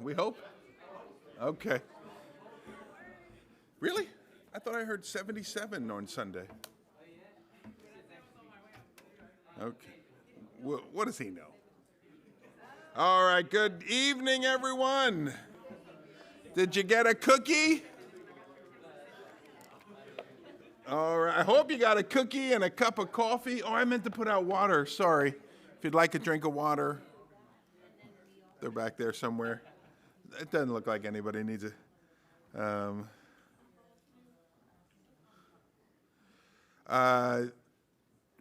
We hope. Okay. Really? I thought I heard 77 on Sunday. Okay. What does he know? All right. Good evening, everyone. Did you get a cookie? All right. I hope you got a cookie and a cup of coffee. Oh, I meant to put out water. Sorry. If you'd like a drink of water, they're back there somewhere. It doesn't look like anybody needs it.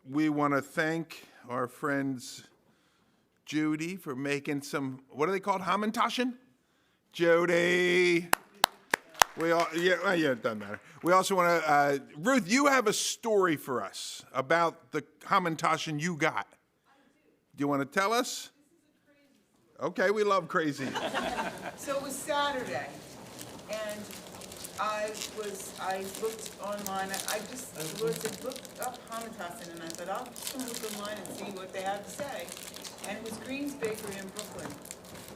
We want to thank our friends Judy for making some, what are they called? Hamantaschen? Judy. It doesn't matter. We also want to, Ruth, you have a story for us about the Hamantaschen you got. Do you want to tell us? Okay, we love crazy. So it was Saturday, and I looked online. The Lord said, look up Hamantaschen, and I thought, I'll just look online and see what they have to say. And it was Green's Bakery in Brooklyn.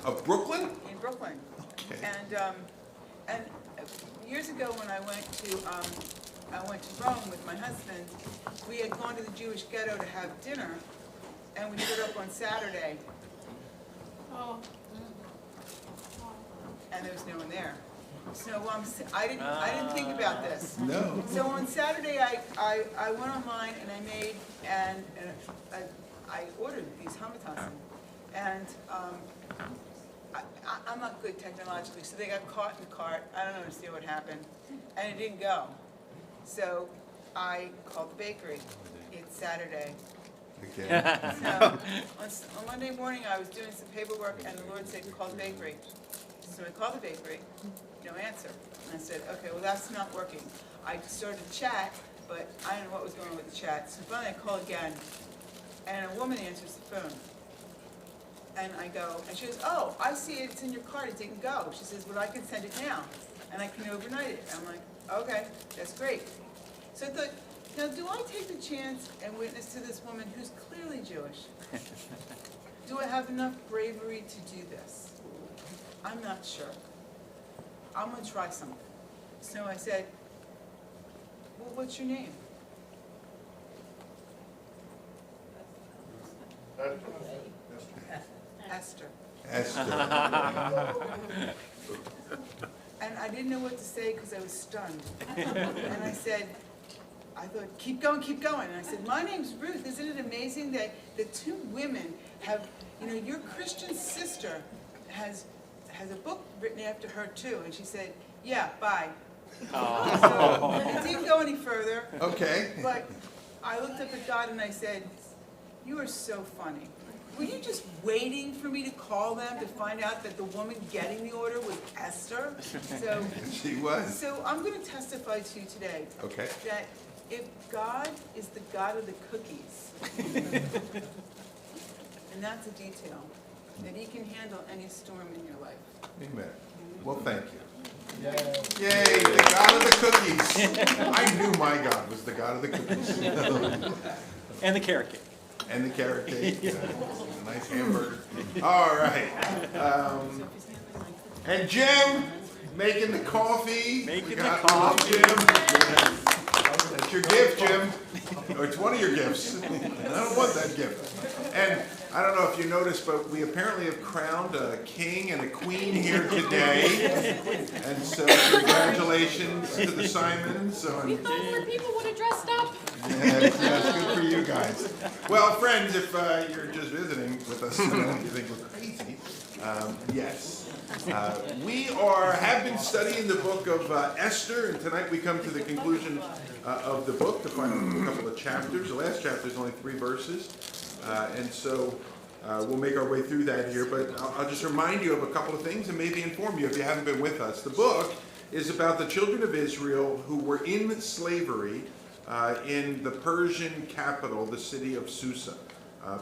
Of Brooklyn? In Brooklyn. Okay. And years ago when I went to Rome with my husband, we had gone to the Jewish ghetto to have dinner, and we showed up on Saturday. Oh. And there was no one there. So I didn't think about this. No. So on Saturday I went online and I made I ordered these Hamantaschen, and I'm not good technologically, so they got caught in the cart. I don't understand what happened, and it didn't go. So I called the bakery. It's Saturday. Okay. So on Monday morning, I was doing some paperwork, and the Lord said, call the bakery. So I called the bakery, no answer. And I said, okay, well, that's not working. I started to chat, but I don't know what was going on with the chat. So finally, I call again, and a woman answers the phone. And I go, and she goes, oh, I see it. It's in your cart. It didn't go. She says, well, I can send it now, and I can overnight it. I'm like, okay, that's great. So I thought, now, do I take the chance and witness to this woman who's clearly Jewish? Do I have enough bravery to do this? I'm not sure. I'm going to try something. So I said, well, what's your name? Esther. Esther. And I didn't know what to say because I was stunned. And I said, I thought, keep going, keep going. And I said, my name's Ruth. Isn't it amazing that the two women have, your Christian sister has a book written after her too. And she said, yeah, bye. So it didn't go any further. Okay. But I looked up at God and I said, you are so funny. Were you just waiting for me to call them to find out that the woman getting the order was Esther? So She was. So I'm going to testify to you today. Okay. That if God is the God of the cookies, and that's a detail, that he can handle any storm in your life. Amen. Well, thank you. Yay, the God of the cookies. I knew my God was the God of the cookies. And the carrot cake. And the carrot cake. A nice hamburger. All right. And Jim, making the coffee. Making the coffee. Jim. That's your gift, Jim. Or it's one of your gifts. I don't want that gift. And I don't know if you noticed, but we apparently have crowned a king and a queen here today. And so congratulations to the Simons. We thought more people would have dressed up. Yes, good for you guys. Well, friends, if you're just visiting with us and you think we're crazy, yes. We have been studying the book of Esther, and tonight we come to the conclusion of the book, the final couple of chapters. The last chapter is only 3 verses, and so we'll make our way through that here. But I'll just remind you of a couple of things and maybe inform you if you haven't been with us. The book is about the children of Israel who were in slavery in the Persian capital, the city of Susa.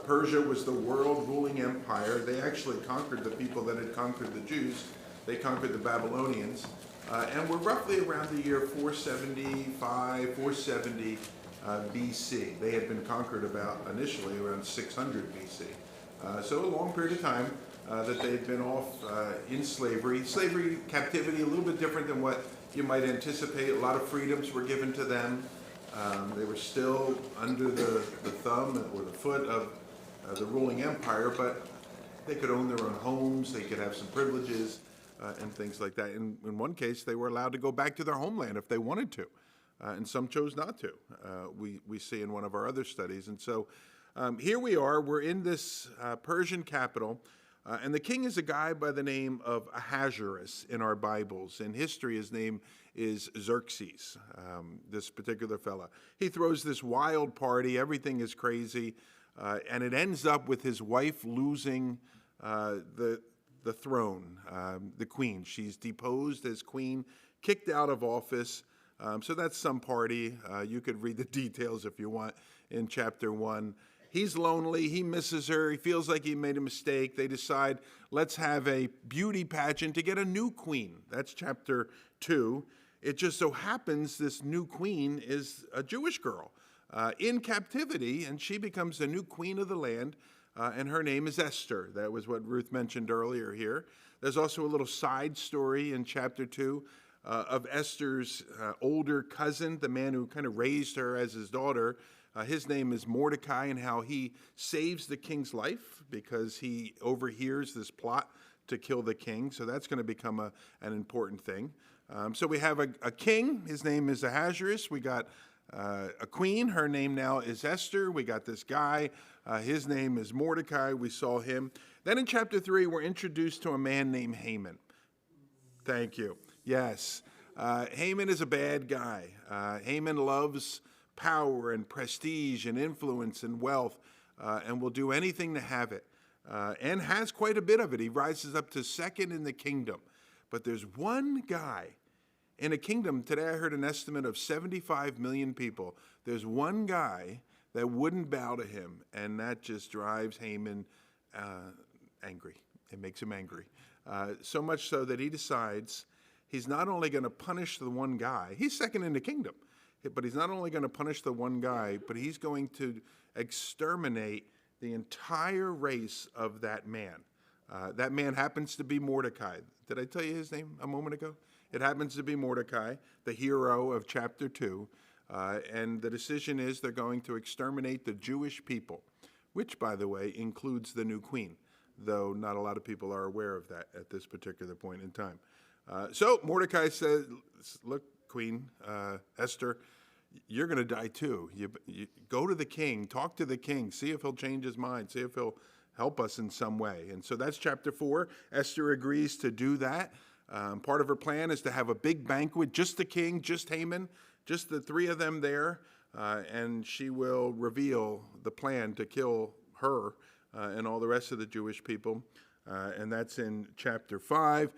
Persia was the world ruling empire. They actually conquered the people that had conquered the Jews. They conquered the Babylonians. And we're roughly around the year 475, 470 BC. They had been conquered about initially around 600 BC. So a long period of time. that they'd been off in slavery. Slavery, captivity, a little bit different than what you might anticipate. A lot of freedoms were given to them. They were still under the thumb or the foot of the ruling empire, but they could own their own homes, they could have some privileges and things like that. In one case, they were allowed to go back to their homeland if they wanted to, and some chose not to. We see in one of our other studies. And so here we are, we're in this Persian capital, and the king is a guy by the name of Ahasuerus in our Bibles. In history, his name is Xerxes, this particular fella. He throws this wild party, everything is crazy, and it ends up with his wife losing the throne, the queen. She's deposed as queen, kicked out of office. So that's some party. You could read the details if you want in chapter 1. He's lonely, he misses her, he feels like he made a mistake. They decide, let's have a beauty pageant to get a new queen. That's chapter 2. It just so happens this new queen is a Jewish girl in captivity, and she becomes the new queen of the land, and her name is Esther. That was what Ruth mentioned earlier here. There's also a little side story in chapter 2 of Esther's older cousin, the man who kind of raised her as his daughter. His name is Mordecai, and how he saves the king's life because he overhears this plot to kill the king. So that's going to become an important thing. So we have a king. His name is Ahasuerus. We got a queen. Her name now is Esther. We got this guy. His name is Mordecai. We saw him. Then in chapter 3, we're introduced to a man named Haman. Thank you. Yes. Haman is a bad guy. Haman loves power and prestige and influence and wealth, and will do anything to have it, and has quite a bit of it. He rises up to second in the kingdom. But there's one guy in a kingdom, today I heard an estimate of 75 million people. There's one guy that wouldn't bow to him, and that just drives Haman angry. It makes him angry. So much so that he decides he's not only going to punish the one guy, he's second in the kingdom, but he's not only going to punish the one guy, but he's going to exterminate the entire race of that man. That man happens to be Mordecai. Did I tell you his name a moment ago? It happens to be Mordecai, the hero of chapter 2. And the decision is they're going to exterminate the Jewish people, which, by the way, includes the new queen, though not a lot of people are aware of that at this particular point in time. So Mordecai says, look, Queen Esther, you're going to die too. You go to the king, talk to the king, see if he'll change his mind, see if he'll help us in some way. And so that's chapter 4. Esther agrees to do that. Part of her plan is to have a big banquet, just the king, just Haman, just the three of them there, and she will reveal the plan to kill her and all the rest of the Jewish people. And that's in chapter 5.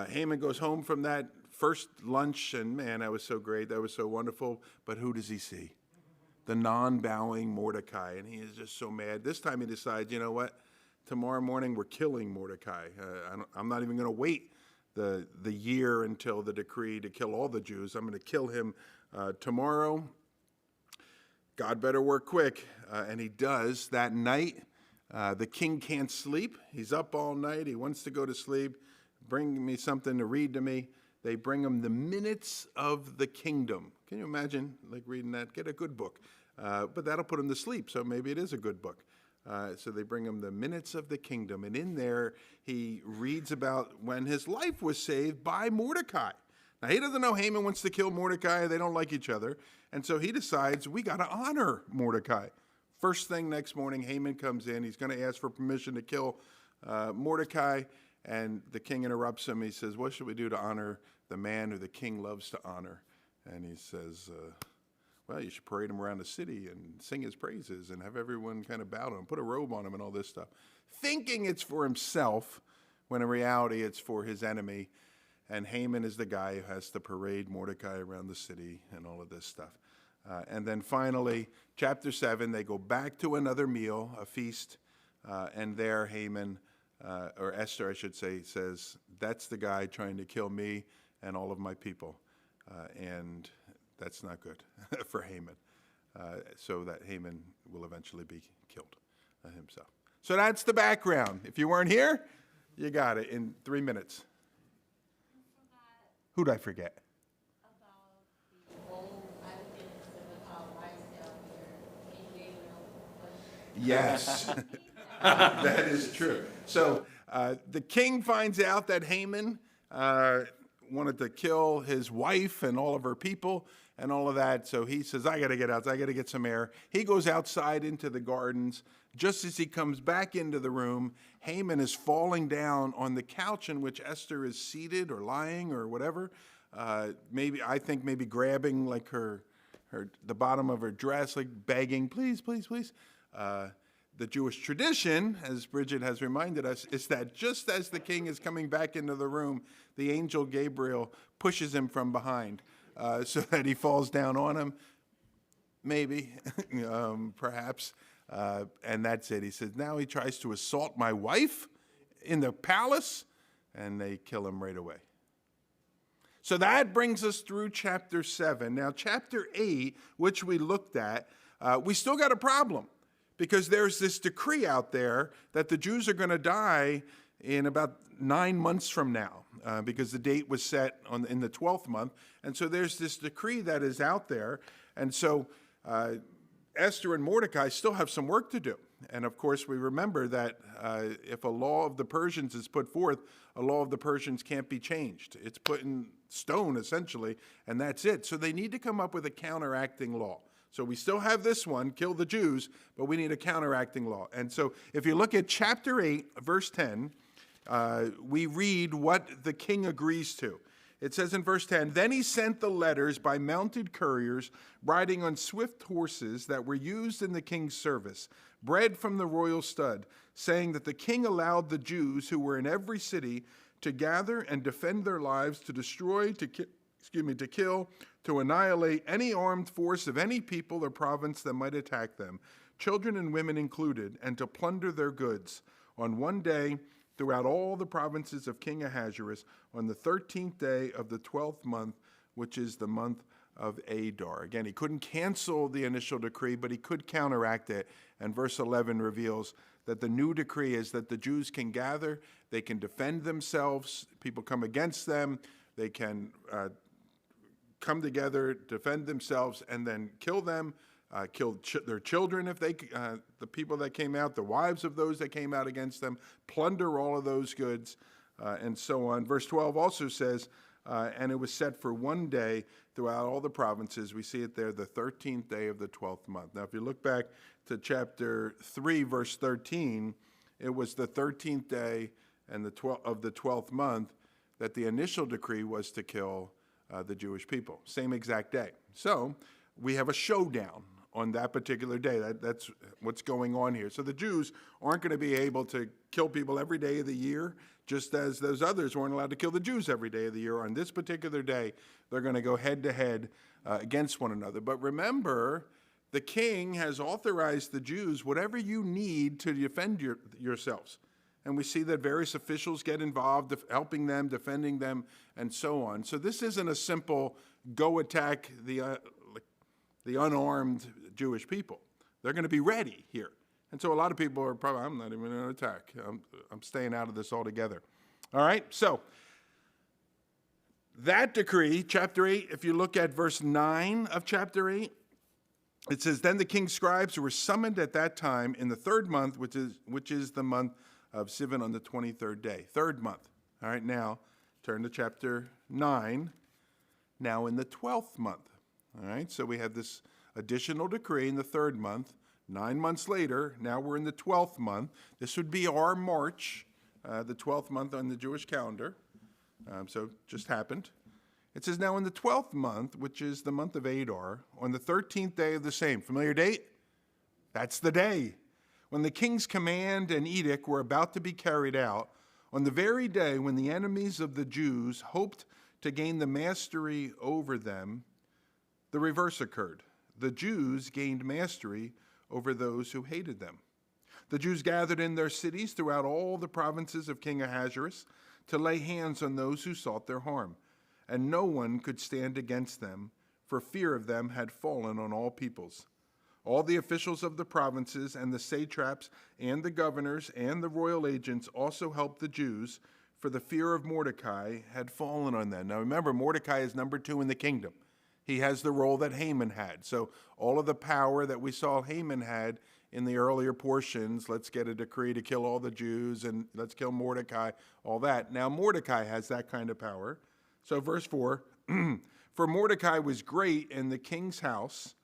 Haman goes home from that first lunch, and man, that was so great. That was so wonderful. But who does he see? The non-bowing Mordecai, and he is just so mad. This time he decides, you know what? Tomorrow morning we're killing Mordecai. I'm not even going to wait the year until the decree to kill all the Jews. I'm going to kill him tomorrow. God better work quick. And he does. That night, the king can't sleep. He's up all night. He wants to go to sleep. Bring me something to read to me. They bring him the minutes of the kingdom. Can you imagine, like, reading that? Get a good book. But that'll put him to sleep, so maybe it is a good book. So they bring him the minutes of the kingdom. And in there, he reads about when his life was saved by Mordecai. Now, he doesn't know Haman wants to kill Mordecai. They don't like each other. And so he decides, we got to honor Mordecai. First thing next morning, Haman comes in. He's going to ask for permission to kill Mordecai. And the king interrupts him. He says, what should we do to honor the man who the king loves to honor? And he says, well, you should parade him around the city and sing his praises and have everyone kind of bow to him, put a robe on him and all this stuff. Thinking it's for himself, when in reality it's for his enemy. And Haman is the guy who has to parade Mordecai around the city and all of this stuff. And then finally, chapter 7, they go back to another meal, a feast, and there Haman, or Esther, I should say, says, that's the guy trying to kill me and all of my people. And that's not good for Haman. So that Haman will eventually be killed himself. So that's the background. If you weren't here, You got it in 3 minutes. Who'd I forget? Yes, that is true. So the king finds out that Haman wanted to kill his wife and all of her people and all of that. So he says, I got to get out. I got to get some air. He goes outside into the gardens. Just as he comes back into the room, Haman is falling down on the couch in which Esther is seated or lying or whatever. Maybe grabbing like the bottom of her dress, like begging, please, please, please. The Jewish tradition, as Bridget has reminded us, is that just as the king is coming back into the room, the angel Gabriel pushes him from behind so that he falls down on him. Maybe, perhaps. And that's it. He says, now he tries to assault my wife in the palace, and they kill him right away. So that brings us through chapter 7. Now, chapter 8, which we looked at, we still got a problem. Because there's this decree out there that the Jews are going to die in about 9 months from now, because the date was set in the 12th month. And so there's this decree that is out there. And so Esther and Mordecai still have some work to do. And of course, we remember that if a law of the Persians is put forth, a law of the Persians can't be changed. It's put in stone, essentially, and that's it. So they need to come up with a counteracting law. So we still have this one, kill the Jews, but we need a counteracting law. And so if you look at chapter 8, verse 10, we read what the king agrees to. It says in verse 10, then he sent the letters by mounted couriers riding on swift horses that were used in the king's service, bred from the royal stud, saying that the king allowed the Jews who were in every city to gather and defend their lives, to destroy, to kill, to annihilate any armed force of any people or province that might attack them, children and women included, and to plunder their goods on one day throughout all the provinces of King Ahasuerus on the 13th day of the 12th month, which is the month of Adar. Again, he couldn't cancel the initial decree, but he could counteract it. And verse 11 reveals that the new decree is that the Jews can gather, they can defend themselves, people come against them, they can come together, defend themselves, and then kill them, kill their children if the people that came out, the wives of those that came out against them, plunder all of those goods, and so on. Verse 12 also says, and it was set for one day throughout all the provinces. We see it there, the 13th day of the 12th month. Now, if you look back to chapter 3, verse 13, it was the 13th day and of the 12th month that the initial decree was to kill the Jewish people. Same exact day. So we have a showdown on that particular day. That's what's going on here. So the Jews aren't going to be able to kill people every day of the year, just as those others weren't allowed to kill the Jews every day of the year. On this particular day, they're going to go head to head against one another. But remember, the king has authorized the Jews, whatever you need to defend yourselves. And we see that various officials get involved, helping them, defending them, and so on. So this isn't a simple go attack the unarmed Jewish people. They're going to be ready here. And so a lot of people are probably, I'm not even going to attack. I'm staying out of this altogether. All right, so that decree, chapter 8, if you look at verse 9 of chapter 8, it says, then the king's scribes who were summoned at that time in the 3rd month, which is the month of Sivan on the 23rd day. 3rd month. All right, now turn to chapter 9. Now in the 12th month. All right, so we have this additional decree in the 3rd month. 9 months later, now we're in the 12th month. This would be our March, the 12th month on the Jewish calendar. So just happened. It says, now in the 12th month, which is the month of Adar, on the 13th day of the same. Familiar date? That's the day. When the king's command and edict were about to be carried out, on the very day when the enemies of the Jews hoped to gain the mastery over them, the reverse occurred. The Jews gained mastery over those who hated them. The Jews gathered in their cities throughout all the provinces of King Ahasuerus to lay hands on those who sought their harm, and no one could stand against them, for fear of them had fallen on all peoples. All the officials of the provinces and the satraps and the governors and the royal agents also helped the Jews, for the fear of Mordecai had fallen on them. Now remember, Mordecai is number 2 in the kingdom. He has the role that Haman had. So all of the power that we saw Haman had in the earlier portions, let's get a decree to kill all the Jews and let's kill Mordecai, all that. Now Mordecai has that kind of power. So verse 4, for Mordecai was great in the king's house,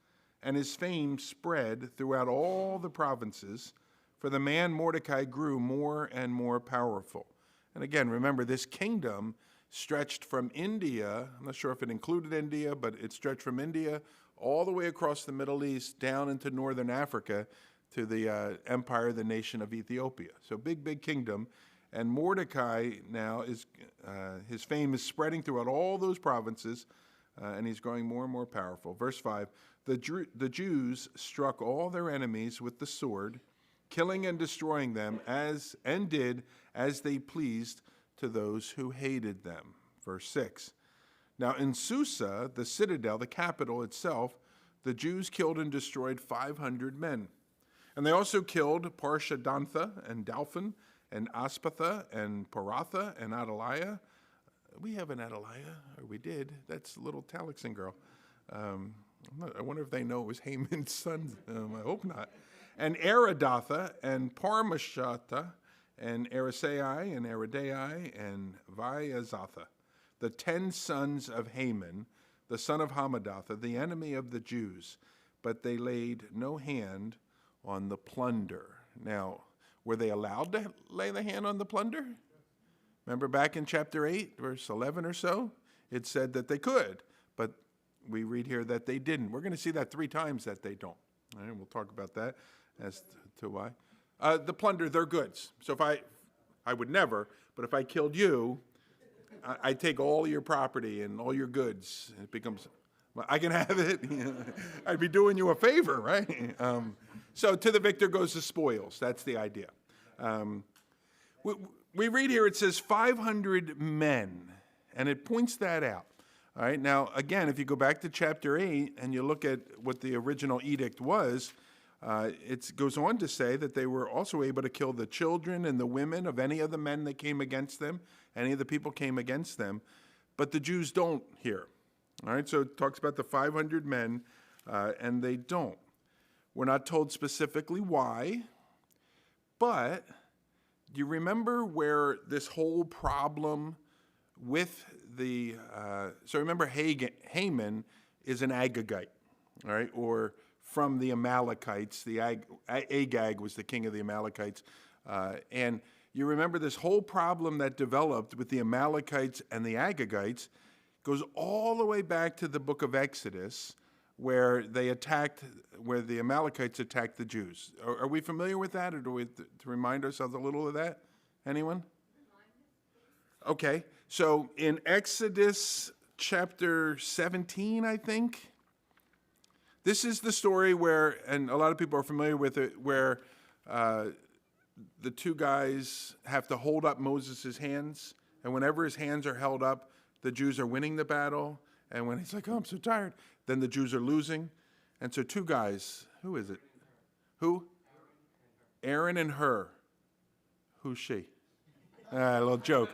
and his fame spread throughout all the provinces, for the man Mordecai grew more and more powerful. And again, remember, this kingdom stretched from India, I'm not sure if it included India, but it stretched from India all the way across the Middle East, down into northern Africa, to the empire, the nation of Ethiopia. So big kingdom. And Mordecai now, his fame is spreading throughout all those provinces, and he's growing more and more powerful. Verse 5, the Jews struck all their enemies with the sword, killing and destroying them, and did as they pleased to those who hated them. Verse 6, now in Susa, the citadel, the capital itself, the Jews killed and destroyed 500 men. And they also killed Parshadantha and Dalphon and Aspatha and Paratha and Adaliah. We have an Adaliah, or we did. That's a little Talixin girl. I wonder if they know it was Haman's son. I hope not. And Aridatha and Parmashata and Arisai and Aridai and Viazatha, the 10 sons of Haman, the son of Hammedatha, the enemy of the Jews. But they laid no hand on the plunder. Now, were they allowed to lay the hand on the plunder? Remember back in chapter 8, verse 11 or so? It said that they could, but we read here that they didn't. We're going to see that 3 times that they don't. All right, we'll talk about that as to why. The plunder, their goods. So if I would never, but if I killed you, I'd take all your property and all your goods. It becomes, well, I can have it. I'd be doing you a favor, right? So to the victor goes the spoils. That's the idea. We read here, it says 500 men, and it points that out. All right, now, again, if you go back to chapter 8 and you look at what the original edict was, it goes on to say that they were also able to kill the children and the women of any of the men that came against them, any of the people came against them, but the Jews don't here. All right, so it talks about the 500 men, and they don't. We're not told specifically why, but do you remember where this whole problem with the, so remember Haman is an Agagite, all right, or from the Amalekites. The Agag was the king of the Amalekites. And you remember this whole problem that developed with the Amalekites and the Agagites goes all the way back to the book of Exodus, where the Amalekites attacked the Jews. Are we familiar with that, or do we to remind ourselves a little of that? Anyone? Okay, so in Exodus chapter 17, I think, this is the story where, and a lot of people are familiar with it, where the 2 guys have to hold up Moses' hands, and whenever his hands are held up, the Jews are winning the battle, and when he's like, oh, I'm so tired, then the Jews are losing. And so 2 guys, who is it? Who? Aaron and Hur. Who's she? A little joke.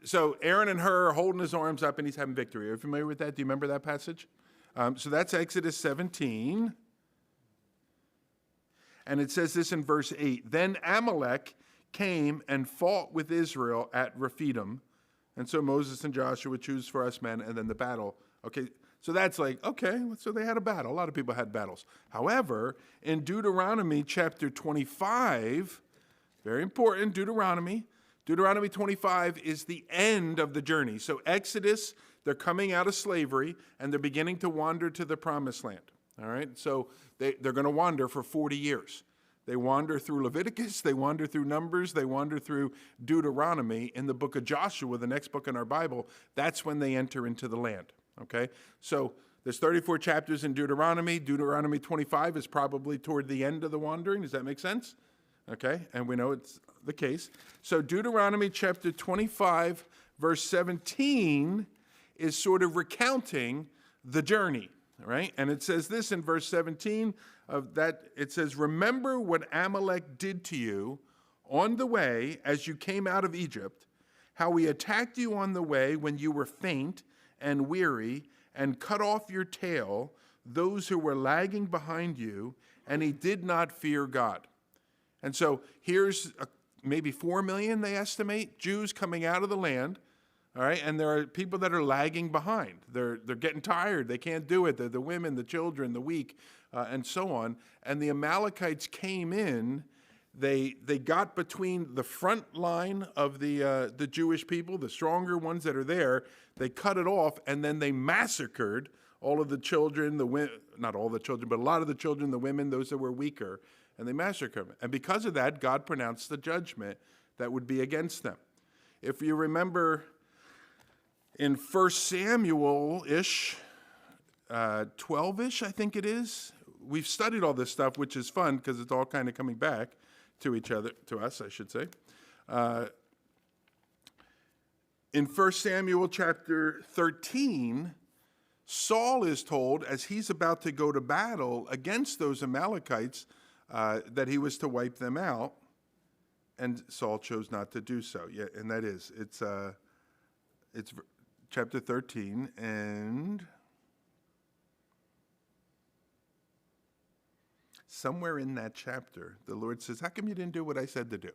So Aaron and Hur are holding his arms up and he's having victory. Are you familiar with that? Do you remember that passage? So that's Exodus 17. And it says this in verse 8. Then Amalek came and fought with Israel at Rephidim. And so Moses and Joshua choose for us men, and then the battle. Okay, so that's like, okay, so they had a battle. A lot of people had battles. However, in Deuteronomy chapter 25, very important, Deuteronomy 25 is the end of the journey. So Exodus, they're coming out of slavery, and they're beginning to wander to the promised land. All right, so they're going to wander for 40 years. They wander through Leviticus, they wander through Numbers, they wander through Deuteronomy. In the book of Joshua, the next book in our Bible, that's when they enter into the land. Okay, so there's 34 chapters in Deuteronomy. Deuteronomy 25 is probably toward the end of the wandering. Does that make sense? Okay, and we know it's the case. So Deuteronomy chapter 25, verse 17 is sort of recounting the journey. right? And it says this in verse 17 of that. It says, remember what Amalek did to you on the way as you came out of Egypt, how he attacked you on the way when you were faint and weary, and cut off your tail, those who were lagging behind you, and he did not fear God. And so here's maybe 4 million, they estimate, Jews coming out of the land, all right? And there are people that are lagging behind. They're getting tired. They can't do it. They're the women, the children, the weak, and so on. And the Amalekites came in. They got between the front line of the Jewish people, the stronger ones that are there. They cut it off, and then they massacred all of the children, not all the children, but a lot of the children, the women, those that were weaker, and they massacred them. And because of that, God pronounced the judgment that would be against them. If you remember in 1 Samuel-ish, 12-ish, I think it is, we've studied all this stuff, which is fun because it's all kind of coming back to each other, to us, I should say. In 1 Samuel chapter 13, Saul is told, as he's about to go to battle against those Amalekites, that he was to wipe them out, and Saul chose not to do so. Yeah, and that is, it's chapter 13, and somewhere in that chapter, the Lord says, how come you didn't do what I said to do?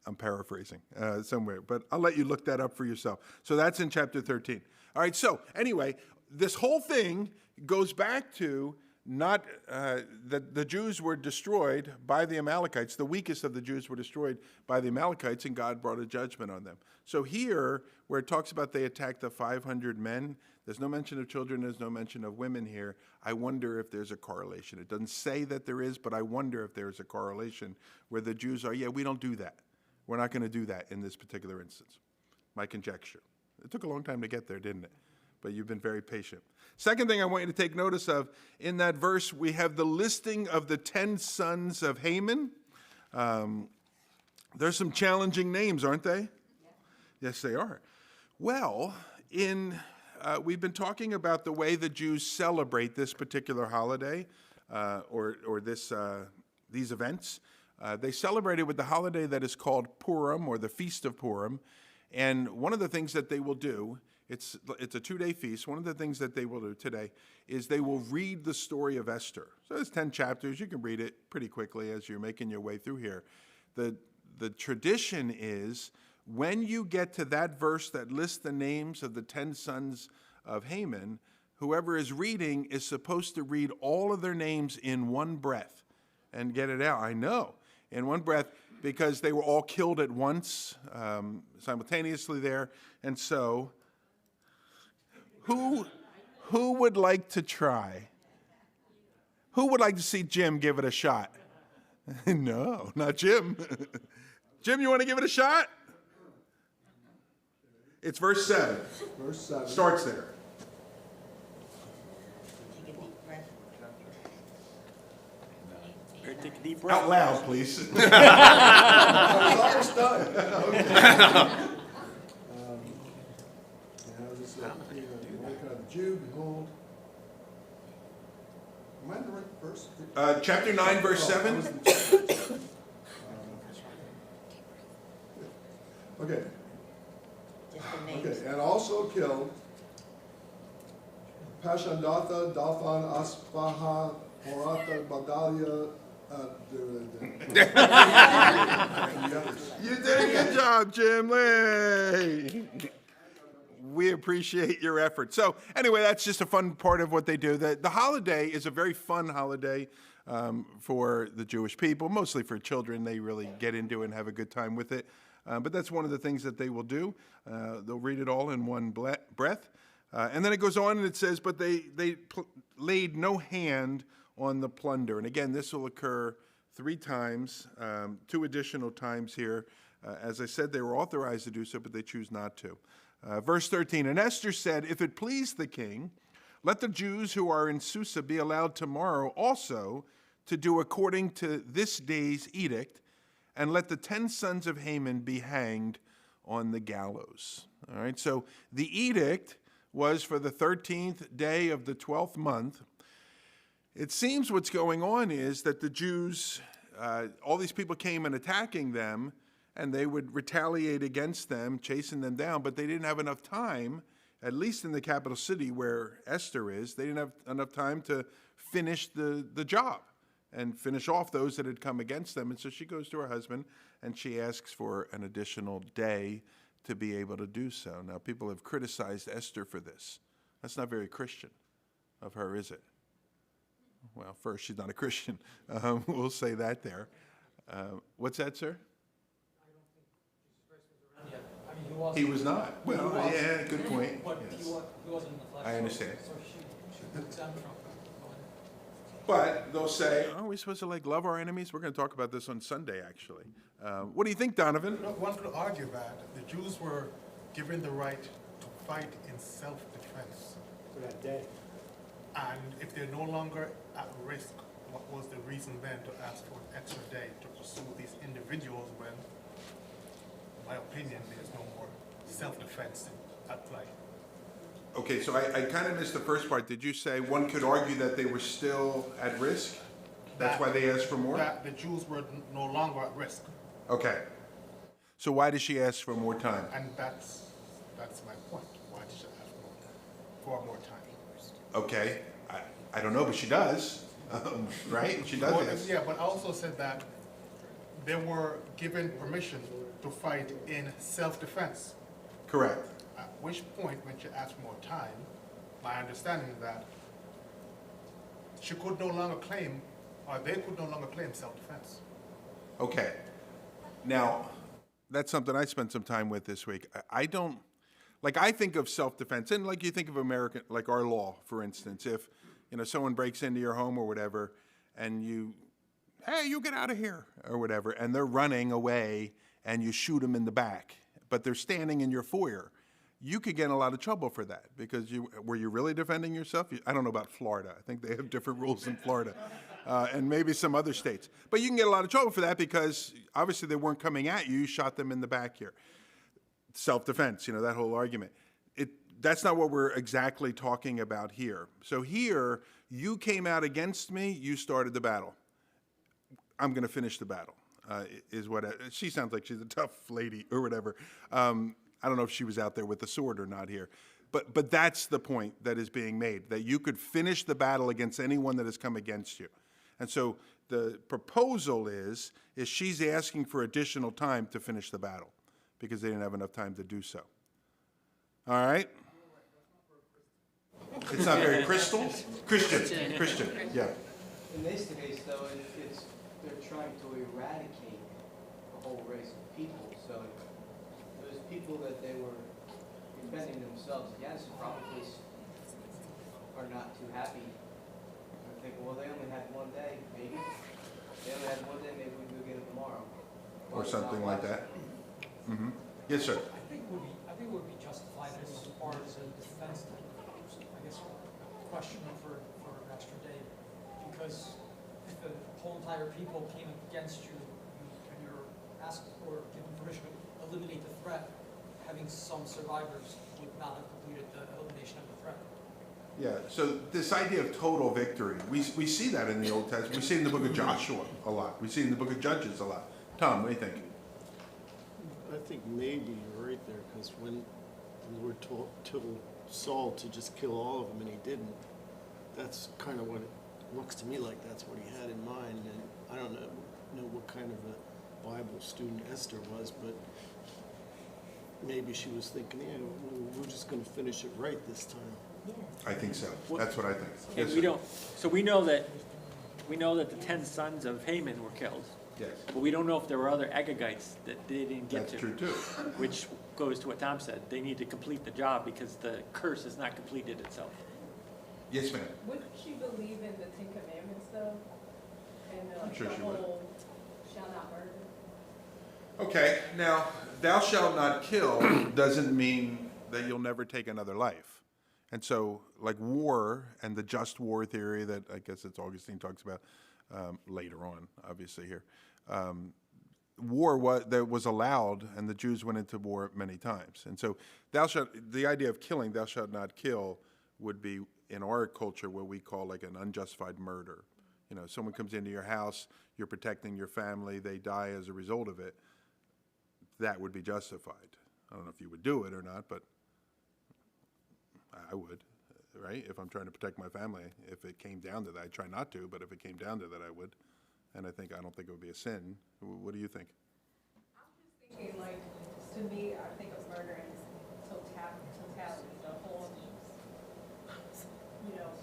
I'm paraphrasing somewhere, but I'll let you look that up for yourself. So that's in chapter 13. All right, so anyway, this whole thing goes back to not that the Jews were destroyed by the Amalekites. The weakest of the Jews were destroyed by the Amalekites, and God brought a judgment on them. So here, where it talks about they attacked the 500 men, there's no mention of children, there's no mention of women here. I wonder if there's a correlation. It doesn't say that there is, but I wonder if there's a correlation where the Jews are, yeah, we don't do that. We're not going to do that in this particular instance. My conjecture. It took a long time to get there, didn't it? But you've been very patient. Second thing I want you to take notice of, in that verse, we have the listing of the 10 sons of Haman. There's some challenging names, aren't they? Yes, they are. Well, we've been talking about the way the Jews celebrate this particular holiday or these events. They celebrate it with the holiday that is called Purim, or the Feast of Purim. And one of the things that they will do, it's a 2-day feast. One of the things that they will do today is they will read the story of Esther. So there's 10 chapters. You can read it pretty quickly as you're making your way through here. The tradition is when you get to that verse that lists the names of the 10 sons of Haman, whoever is reading is supposed to read all of their names in one breath and get it out. I know, in one breath, because they were all killed at once, simultaneously there. And so, who would like to try? Who would like to see Jim give it a shot? No, not Jim. Jim, you want to give it a shot? It's verse 7. Verse 7. Starts there. Take a deep breath. Better take a deep breath. Out loud, please. I was almost done. This is the Jew, behold. Am I in the right verse? Chapter 9, verse 7. Okay. Just the names. Okay, and also killed Pashandatha, Dalphon, Aspaha, Horatha, Badalia, You did a good job, Jim Lee. We appreciate your effort. So anyway, that's just a fun part of what they do. The holiday is a very fun holiday for the Jewish people, mostly for children. They really get into it and have a good time with it. But that's one of the things that they will do. They'll read it all in one breath. And then it goes on and it says, but they laid no hand on the plunder. And again, this will occur 3 times, 2 additional times here. As I said, they were authorized to do so, but they choose not to. Verse 13, and Esther said, if it please the king, let the Jews who are in Susa be allowed tomorrow also to do according to this day's edict, and let the 10 sons of Haman be hanged on the gallows. All right, so the edict was for the 13th day of the 12th month. It seems what's going on is that the Jews, all these people came and attacking them, and they would retaliate against them, chasing them down, but they didn't have enough time, at least in the capital city where Esther is, they didn't have enough time to finish the job and finish off those that had come against them. And so she goes to her husband and she asks for an additional day to be able to do so. Now, people have criticized Esther for this. That's not very Christian of her, is it? Well, first, she's not a Christian. We'll say that there. What's that, sir? I mean, he was. He was not. Well, He was. yeah, good point. But Yes. he wasn't in the flesh. I understand. So she exempt from going. But they'll say, are we supposed to love our enemies? We're going to talk about this on Sunday, actually. What do you think, Donovan? No, one could argue that the Jews were given the right to fight in self-defense. For that day. And if they're no longer at risk, what was the reason then to ask for an extra day to pursue these individuals when, in my opinion, there's no more self-defense at play? Okay, so I kind of missed the first part. Did you say one could argue that they were still at risk? That's why they asked for more? That the Jews were no longer at risk. Okay. So why did she ask for more time? And that's my point. Why did she ask for more time? Okay, I don't know, but she does, right? She does ask. Yeah, but I also said that they were given permission to fight in self-defense. Correct. At which point, when she asked for more time, my understanding is that she could no longer claim, or they could no longer claim self-defense. Okay. Now, that's something I spent some time with this week. I don't, I think of self-defense, and like you think of American, like our law, for instance, if, someone breaks into your home or whatever, and hey, you get out of here, or whatever, and they're running away, and you shoot them in the back, but they're standing in your foyer, you could get in a lot of trouble for that, because were you really defending yourself? I don't know about Florida. I think they have different rules in Florida, and maybe some other states. But you can get a lot of trouble for that because obviously they weren't coming at you. You shot them in the back here. Self-defense, that whole argument. That's not what we're exactly talking about here. So here, you came out against me, you started the battle. I'm going to finish the battle, is what she sounds like she's a tough lady or whatever. I don't know if she was out there with the sword or not here. But that's the point that is being made, that you could finish the battle against anyone that has come against you. And so the proposal is she's asking for additional time to finish the battle because they didn't have enough time to do so. All right? It's not very Christian, yeah. In this case, though, they're trying to eradicate a whole race of people. So those people that they were defending themselves against probably are not too happy. They're thinking, well, they only had one day, maybe. They only had one day, maybe we can go get it tomorrow. Or something like that. Mm-hmm. Yes, sir. I think it would be justified as far as a defense, I guess, question for an extra day. Because if the whole entire people came against you and you're asked or given permission to eliminate the threat, having some survivors would not have completed the elimination of the threat. Yeah, so this idea of total victory, we see that in the Old Testament. We see it in the book of Joshua a lot. We see it in the book of Judges a lot. Tom, what do you think? I think maybe you're right there, because when the Lord told Saul to just kill all of them and he didn't, that's kind of what it looks to me like that's what he had in mind. And I don't know what kind of a Bible student Esther was, but maybe she was thinking, yeah, we're just going to finish it right this time. I think so. That's what I think. And Yes, we sir. don't, so we know that the 10 sons of Haman were killed, Yes, but we don't know if there were other Agagites that they didn't get that's to. true too. Which goes to what Tom said, they need to complete the job because the curse has not completed itself. Yes, ma'am. Wouldn't she believe in the Ten Commandments though? And I'm sure the she would. whole shall not murder? Okay, now, thou shalt not kill doesn't mean that you'll never take another life. And so, like war and the just war theory that I guess it's Augustine talks about later on, obviously here. that was allowed, and the Jews went into war many times. And so the idea of killing, thou shalt not kill, would be in our culture what we call like an unjustified murder. You know, someone comes into your house, you're protecting your family, they die as a result of it. That would be justified. I don't know if you would do it or not, but I would, right? If I'm trying to protect my family, if it came down to that, I try not to, but if it came down to that, I would. And I don't think it would be a sin. What do you think? I'm just thinking, like, to me, I think of murder in totality, the whole,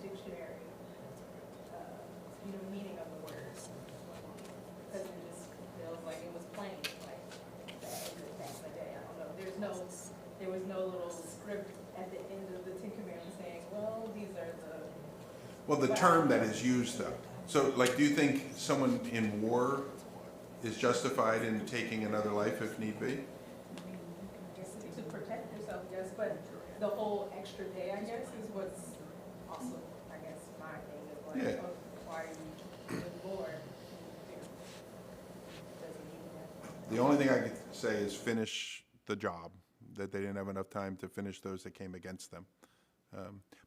dictionary, meaning of the words. Because it just feels like it was plain, like, back in the day, I don't know. There was no little script at the end of the Ten Commandments saying, well, these are the. Well, the term that is used, though. So, like, do you think someone in war is justified in taking another life if need be? To protect yourself, yes, but the whole extra day, I guess, is what's also, I guess, my thing is like, Yeah. why are you with war? Doesn't mean that. The only thing I could say is finish the job, that they didn't have enough time to finish those that came against them.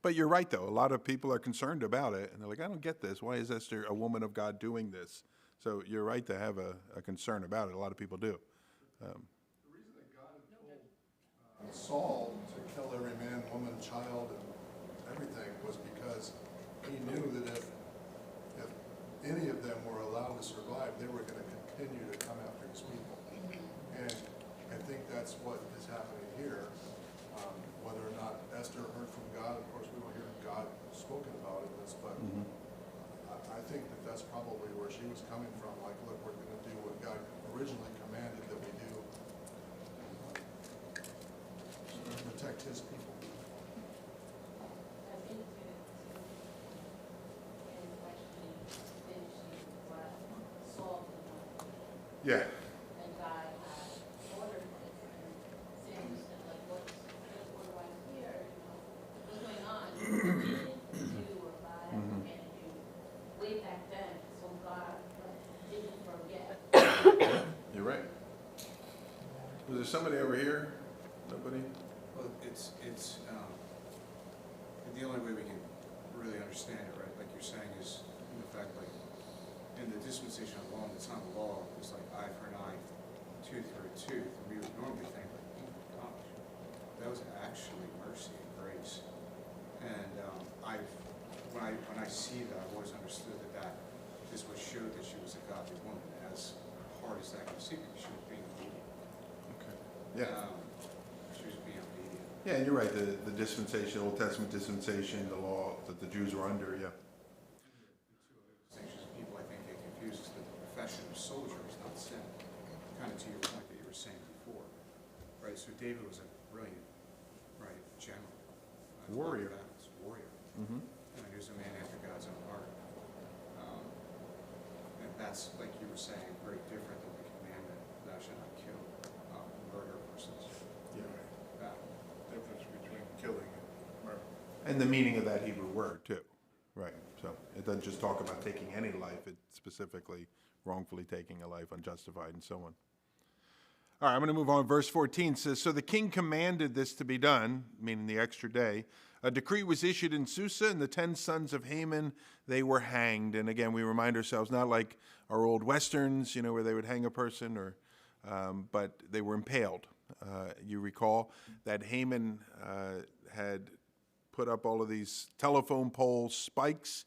But you're right, though. A lot of people are concerned about it, and they're like, I don't get this. Why is Esther, a woman of God, doing this? So you're right to have a concern about it. A lot of people do. The reason that God had told Saul to kill every man, woman, child, and everything was because he knew that if any of them were allowed to survive, they were going to continue to come after his people. And I think that's what is happening here. Whether or not Esther heard from God, of course, we don't hear God spoken about in this, but I think that that's probably where she was coming from. Like, look, we're going to do what God originally commanded that we do, to protect his people. I think that in actually finishing what Saul did, Yeah. and God had ordered this, and Samuel said, like, what's right here, what's going on? Do or God and do way back then, so God didn't forget. You're right. Was there somebody over here? Nobody? Well, it's the only way we can really understand it, right? Like you're saying is in the fact, like, in the dispensation of law, it's not a law, it's like eye for an eye, tooth for a tooth. And we would normally think, like, oh my gosh, that was actually mercy and grace. And when I see that, I've always understood that is what showed that she was a godly woman, as hard as that can seem, because she was being obedient. Okay. Yeah. She was being obedient. Yeah, and you're right. The dispensation, Old Testament dispensation, the law that the Jews were under, yeah. The two other distinctions people, I think, get confused is that the profession of soldier is not sin. Kind of to your point that you were saying before, right? So David was a brilliant, right, general. Warrior. Warrior. Mm-hmm. And he was a man after God's own heart. And that's, like you were saying, very different than the commandment, thou shalt not kill, murder persons. Yeah. That Difference between killing and murder. And the meaning of that Hebrew word, too. Right. So it doesn't just talk about taking any life, it's specifically wrongfully taking a life, unjustified, and so on. All right, I'm going to move on. Verse 14 says, so the king commanded this to be done, meaning the extra day. A decree was issued in Susa, and the 10 sons of Haman, they were hanged. And again, we remind ourselves, not like our old Westerns, where they would hang a person, but they were impaled. You recall that Haman had put up all of these telephone pole spikes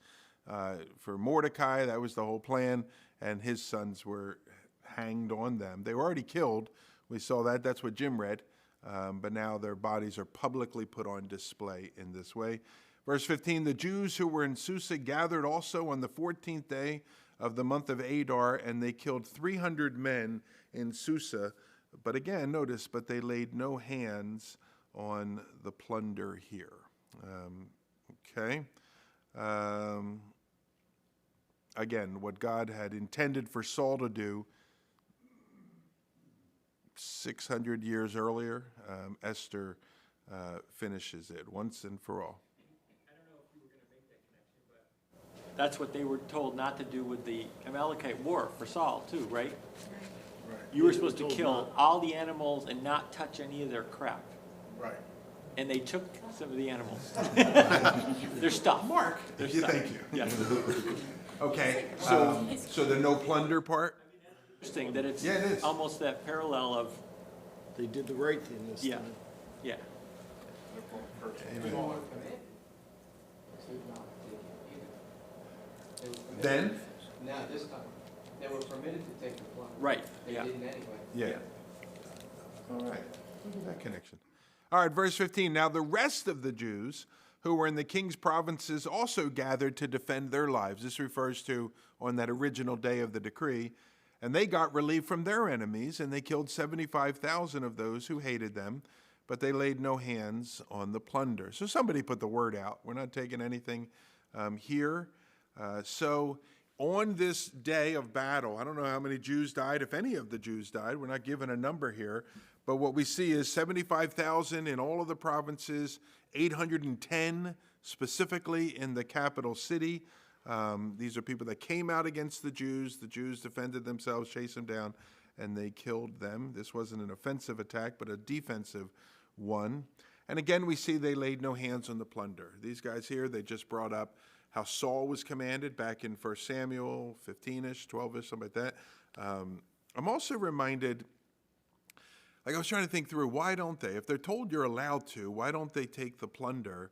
for Mordecai. That was the whole plan, and his sons were hanged on them. They were already killed. We saw that. That's what Jim read. But now their bodies are publicly put on display in this way. Verse 15, the Jews who were in Susa gathered also on the 14th day of the month of Adar, and they killed 300 men in Susa. But again, notice, but they laid no hands on the plunder here. Okay. Again, what God had intended for Saul to do 600 years earlier, Esther finishes it once and for all. I don't know if you were going to make that connection, but that's what they were told not to do with the Amalekite war for Saul, too, right? You were supposed to kill all the animals and not touch any of their crap. Right. And they took some of the animals. Their stuff. Mark, Their you stuff. thank you. Yes. Okay, so the no plunder part? Interesting that it's Yeah, it is. almost that parallel of, They did the right thing this yeah, time. yeah. Amen. They were permitted- Then? Now, this time, they were permitted to take the plunge. Right, They yeah. didn't anyway. Yeah. All right, that connection. All right, verse 15. Now the rest of the Jews who were in the king's provinces also gathered to defend their lives. This refers to on that original day of the decree. And they got relief from their enemies, and they killed 75,000 of those who hated them, but they laid no hands on the plunder. So somebody put the word out. We're not taking anything here. So on this day of battle, I don't know how many Jews died, if any of the Jews died. We're not given a number here. But what we see is 75,000 in all of the provinces, 810 specifically in the capital city. These are people that came out against the Jews. The Jews defended themselves, chased them down, and they killed them. This wasn't an offensive attack, but a defensive one. And again, we see they laid no hands on the plunder. These guys here, they just brought up how Saul was commanded back in 1 Samuel 15-ish, 12-ish, something like that. I'm also reminded, like I was trying to think through, why don't they? If they're told you're allowed to, why don't they take the plunder?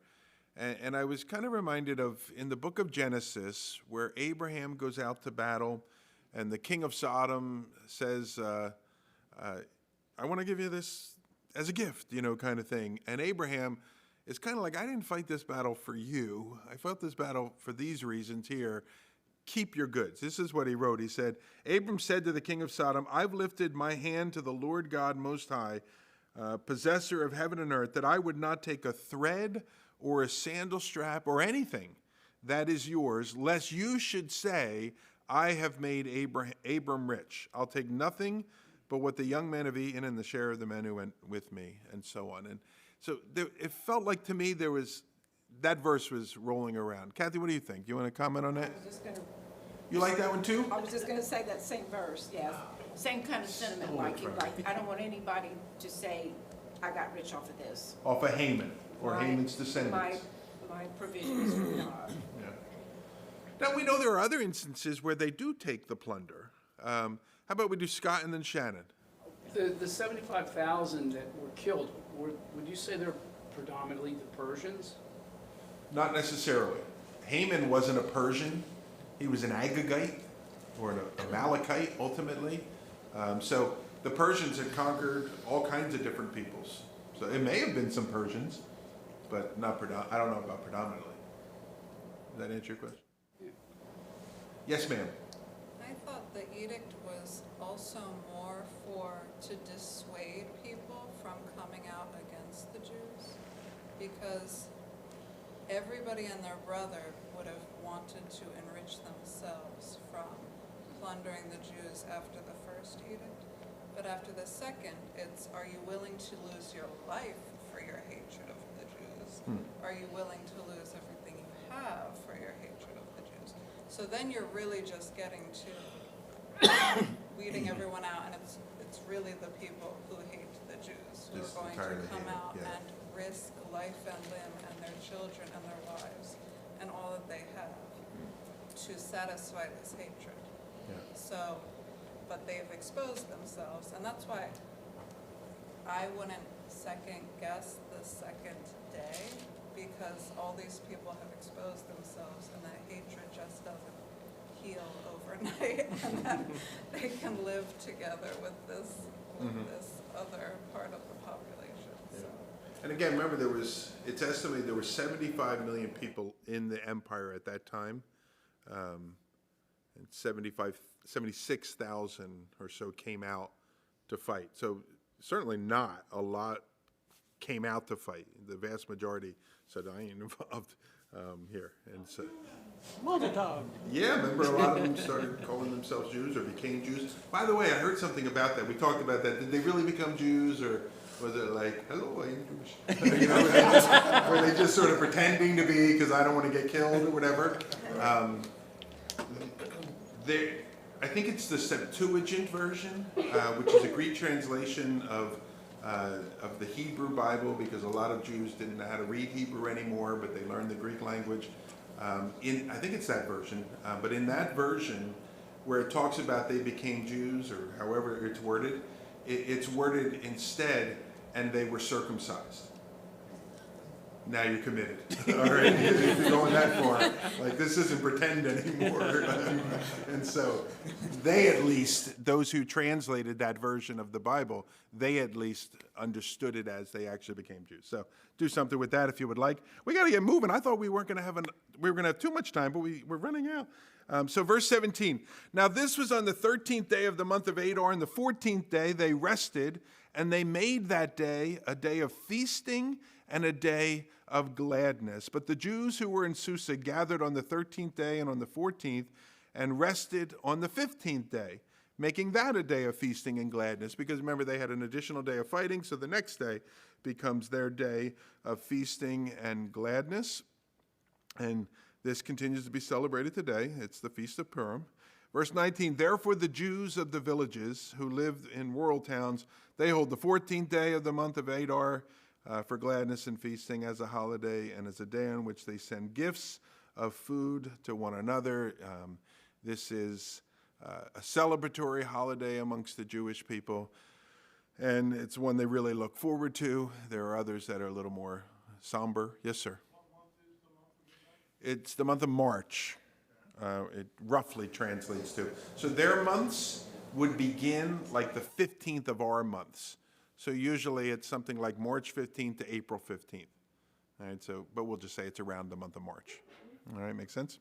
And I was kind of reminded of in the book of Genesis, where Abraham goes out to battle, and the king of Sodom says, I want to give you this as a gift, kind of thing. And Abraham is kind of like, I didn't fight this battle for you. I fought this battle for these reasons here. Keep your goods. This is what he wrote. He said, Abram said to the king of Sodom, I've lifted my hand to the Lord God Most High, possessor of heaven and earth, that I would not take a thread or a sandal strap or anything that is yours, lest you should say, I have made Abram rich. I'll take nothing but what the young men have eaten and the share of the men who went with me, and so on. And so it felt like to me that verse was rolling around. Kathy, what do you think? You want to comment on that? You like that one too? I was just gonna say that same verse, yes. Same kind of sentiment, like I don't want anybody to say, I got rich off of this. Off of Haman or Haman's descendants. My provision is from God. Yeah. Now we know there are other instances where they do take the plunder. How about we do Scott and then Shannon? The 75,000 that were killed, would you say they're predominantly the Persians? Not necessarily. Haman wasn't a Persian. He was an Agagite or an Amalekite ultimately. So the Persians had conquered all kinds of different peoples. So it may have been some Persians, but not I don't know about predominantly. Does that answer your question? Yeah. Yes, ma'am. I thought the edict was also more to dissuade people from coming out against the Jews, because everybody and their brother would have wanted to enrich themselves from plundering the Jews after the first edict. But after the second, it's, are you willing to lose your life for your hatred of the Jews? Are you willing to lose everything you have for your hatred of the Jews? So then you're really just getting to weeding everyone out, and it's really the people who hate the Jews who Just are going entirely to come hate it, out yeah. and risk life and limb and their children and their wives and all that they have to satisfy this hatred. Yeah. So, but they've exposed themselves, and that's why I wouldn't second guess the second day, because all these people have exposed themselves, and that hatred just doesn't heal overnight, and that they can live together with this other part of the population. So. And again, remember it's estimated there were 75 million people in the empire at that time. And 76,000 or so came out to fight. So certainly not a lot came out to fight. The vast majority said, I ain't involved here. And so, yeah, remember a lot of them started calling themselves Jews or became Jews. By the way, I heard something about that. We talked about that. Did they really become Jews, or was it like, hello, I am Jewish? Were they just sort of pretending to be because I don't want to get killed or whatever? I think it's the Septuagint version, which is a Greek translation of the Hebrew Bible, because a lot of Jews didn't know how to read Hebrew anymore, but they learned the Greek language. I think it's that version, but in that version, where it talks about they became Jews, or however it's worded, it's worded instead, and they were circumcised. Now you're committed. All right, if you're going that far, like this isn't pretend anymore. And so they, at least those who translated that version of the Bible, they at least understood it as they actually became Jews. So do something with that if you would like. We got to get moving. I thought we weren't going to have too much time, but we're running out. So verse 17. Now this was on the 13th day of the month of Adar, and the 14th day they rested, and they made that day a day of feasting and a day of gladness. But the Jews who were in Susa gathered on the 13th day and on the 14th, and rested on the 15th day, making that a day of feasting and gladness, because remember, they had an additional day of fighting, so the next day becomes their day of feasting and gladness. And this continues to be celebrated today. It's the Feast of Purim. Verse 19, therefore the Jews of the villages who lived in rural towns, they hold the 14th day of the month of Adar for gladness and feasting as a holiday, and as a day on which they send gifts of food to one another. This is a celebratory holiday amongst the Jewish people, and it's one they really look forward to. There are others that are a little more somber. Yes, sir. It's the month of March. It roughly translates to. So their months would begin like the 15th of our months. So usually it's something like March 15th to April 15th. All right, so, but we'll just say it's around the month of March. All right, makes sense?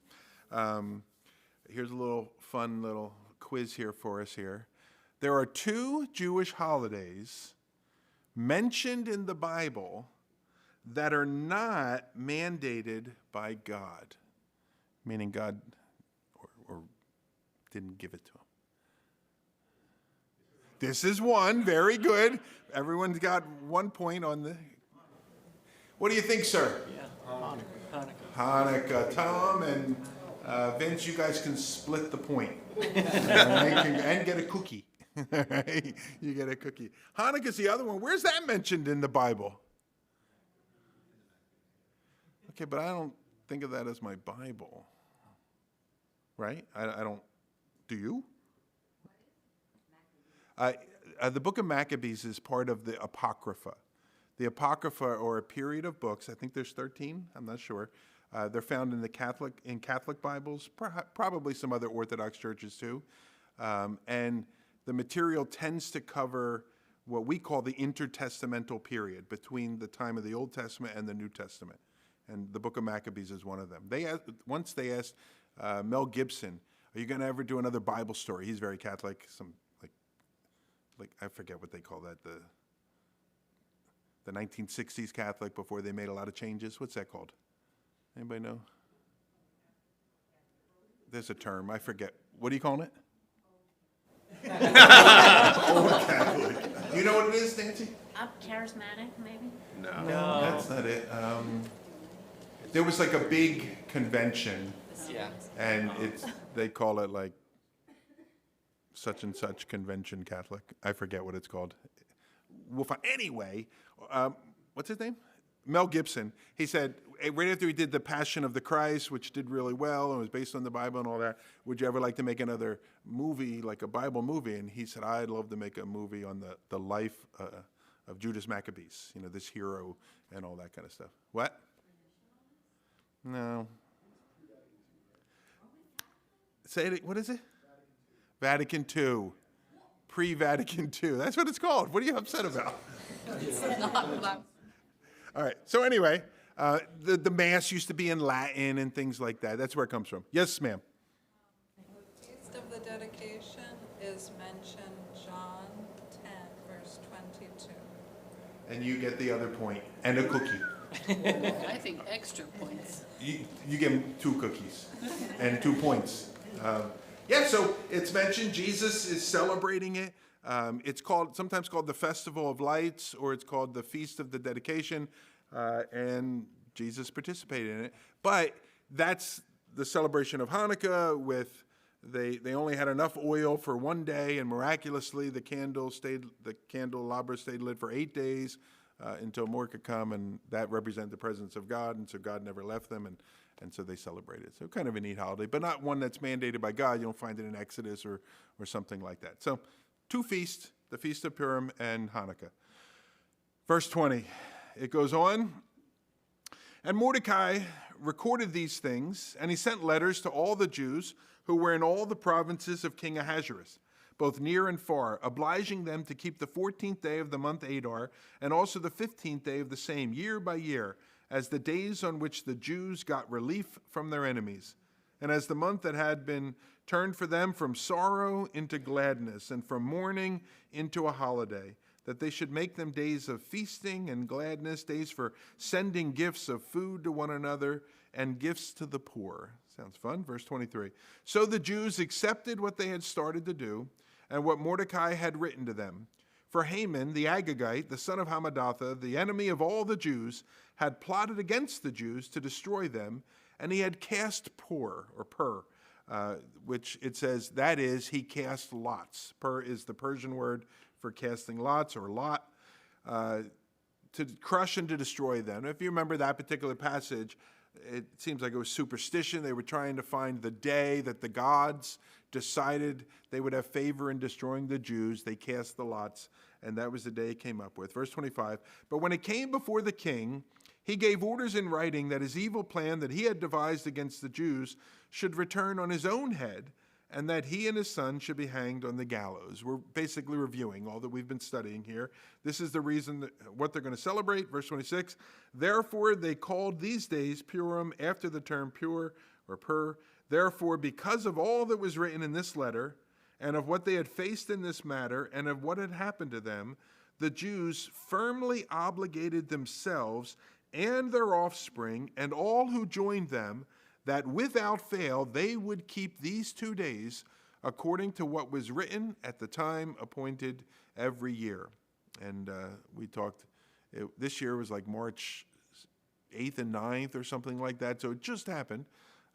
Here's a little fun little quiz here for us here. There are 2 Jewish holidays mentioned in the Bible that are not mandated by God, meaning God or didn't give it to him. This is one. Very good. Everyone's got 1 point on the... What do you think, sir? Yeah. Hanukkah. Tom and Vince, you guys can split the point. All right? And get a cookie. All right? You get a cookie. Hanukkah's the other one. Where's that mentioned in the Bible? Okay, but I don't think of that as my Bible. Right? I don't... Do you? The book of Maccabees is part of the Apocrypha. The Apocrypha are a period of books. I think there's 13. I'm not sure. They're found in Catholic Bibles, probably some other Orthodox churches too. And the material tends to cover what we call the intertestamental period between the time of the Old Testament and the New Testament. And the book of Maccabees is one of them. Once they asked Mel Gibson, are you going to ever do another Bible story? He's very Catholic, like I forget what they call that, the 1960s Catholic before they made a lot of changes. What's that called? Anybody know? There's a term, I forget. What are you calling it? Old Catholic. You know what it is, Nancy? Charismatic, maybe? No, No. that's not it. There was like a big convention, Yeah. and they call it like such and such convention Catholic. I forget what it's called. We'll find. Anyway, what's his name? Mel Gibson. He said, right after he did The Passion of the Christ, which did really well and was based on the Bible and all that, would you ever like to make another movie, like a Bible movie? And he said, I'd love to make a movie on the life of Judas Maccabees, this hero and all that kind of stuff. What? No. Say it. What is it? Vatican II. Pre-Vatican II. That's what it's called. What are you upset about? All right. So anyway, the Mass used to be in Latin and things like that. That's where it comes from. Yes, ma'am. The Feast of the Dedication is mentioned John 10, verse 22. And you get the other point. And a cookie. I think extra points. You get 2 cookies and 2 points. Yeah, so it's mentioned. Jesus is celebrating it. It's sometimes called the Festival of Lights, or it's called the Feast of the Dedication, and Jesus participated in it. But that's the celebration of Hanukkah with They only had enough oil for one day, and miraculously the candelabra stayed lit for 8 days until more could come, and that represented the presence of God, and so God never left them, and so they celebrated. So kind of a neat holiday, but not one that's mandated by God. You don't find it in Exodus or something like that. So 2 feasts, the Feast of Purim and Hanukkah. Verse 20, it goes on. And Mordecai recorded these things, and he sent letters to all the Jews who were in all the provinces of King Ahasuerus, both near and far, obliging them to keep the 14th day of the month Adar, and also the 15th day of the same, year by year, as the days on which the Jews got relief from their enemies, and as the month that had been turned for them from sorrow into gladness, and from mourning into a holiday, that they should make them days of feasting and gladness, days for sending gifts of food to one another and gifts to the poor. Sounds fun. Verse 23. So the Jews accepted what they had started to do and what Mordecai had written to them. For Haman, the Agagite, the son of Hammedatha, the enemy of all the Jews, had plotted against the Jews to destroy them, and he had cast pur, which it says, that is, he cast lots. Pur is the Persian word for casting lots or lot, to crush and to destroy them. If you remember that particular passage, it seems like it was superstition. They were trying to find the day that the gods decided they would have favor in destroying the Jews. They cast the lots, and that was the day it came up with. Verse 25, but when it came before the king, he gave orders in writing that his evil plan that he had devised against the Jews should return on his own head, and that he and his son should be hanged on the gallows. We're basically reviewing all that we've been studying here. This is the reason, what they're going to celebrate. Verse 26, therefore they called these days Purim after the term pure or pur. Therefore, because of all that was written in this letter, and of what they had faced in this matter, and of what had happened to them, the Jews firmly obligated themselves and their offspring and all who joined them, that without fail they would keep these 2 days according to what was written at the time appointed every year. And we talked, this year was like March 8th and 9th or something like that, so it just happened,